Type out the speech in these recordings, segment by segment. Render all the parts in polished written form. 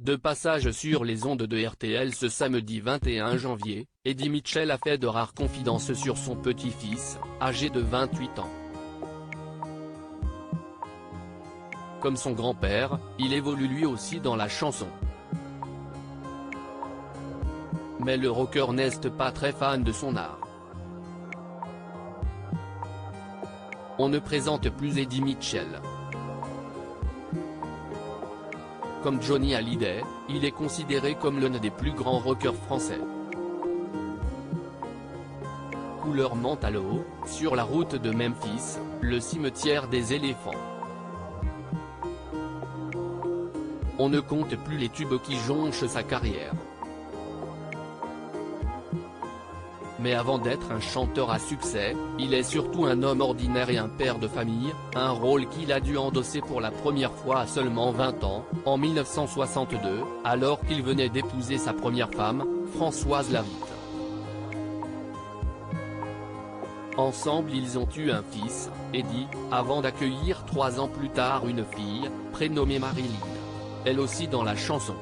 De passage sur les ondes de RTL ce samedi 21 janvier, Eddie Mitchell a fait de rares confidences sur son petit-fils, âgé de 28 ans. Comme son grand-père, il évolue lui aussi dans la chanson. Mais le rocker n'est pas très fan de son art. On ne présente plus Eddie Mitchell. Comme Johnny Hallyday, il est considéré comme l'un des plus grands rockers français. Couleur Mentalo, sur la route de Memphis, le cimetière des éléphants. On ne compte plus les tubes qui jonchent sa carrière. Mais avant d'être un chanteur à succès, il est surtout un homme ordinaire et un père de famille, un rôle qu'il a dû endosser pour la première fois à seulement 20 ans, en 1962, alors qu'il venait d'épouser sa première femme, Françoise Lavitte. Ensemble ils ont eu un fils, Eddie, avant d'accueillir 3 ans plus tard une fille, prénommée Marilyn. Elle aussi dans la chanson.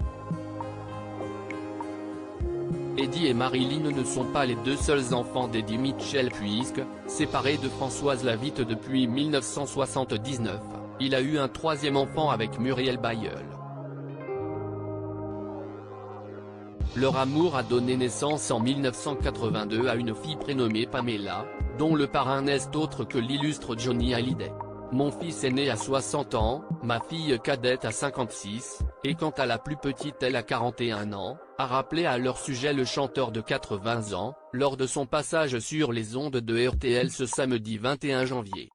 Eddie et Marilyn ne sont pas les deux seuls enfants d'Eddie Mitchell puisque, séparé de Françoise Lavitte depuis 1979, il a eu un 3e enfant avec Muriel Bayeul. Leur amour a donné naissance en 1982 à une fille prénommée Pamela, dont le parrain n'est autre que l'illustre Johnny Hallyday. Mon fils est né à 60 ans, ma fille cadette à 56, et quant à la plus petite elle a 41 ans, a rappelé à leur sujet le chanteur de 80 ans, lors de son passage sur les ondes de RTL ce samedi 21 janvier.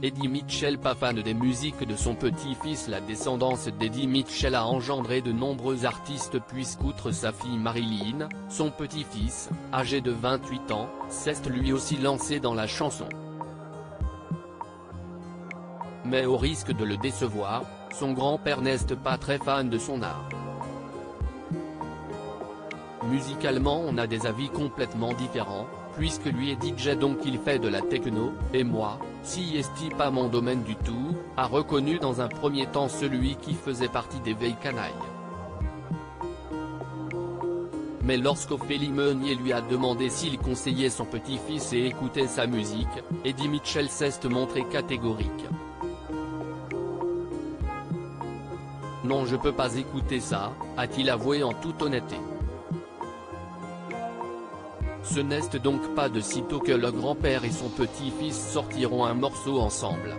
Eddie Mitchell pas fan des musiques de son petit-fils. La descendance d'Eddie Mitchell a engendré de nombreux artistes puisqu'outre sa fille Marilyn, son petit-fils, âgé de 28 ans, s'est lui aussi lancé dans la chanson. Mais au risque de le décevoir, son grand-père n'est pas très fan de son art. Musicalement on a des avis complètement différents, puisque lui est DJ donc il fait de la techno, et moi, si est pas mon domaine du tout, a reconnu dans un premier temps celui qui faisait partie des vieilles canailles. Mais lorsqu'Ophélie Meunier lui a demandé s'il conseillait son petit-fils et écoutait sa musique, Eddie Mitchell s'est montré catégorique. Non, je peux pas écouter ça, a-t-il avoué en toute honnêteté. Ce n'est donc pas de sitôt que le grand-père et son petit-fils sortiront un morceau ensemble.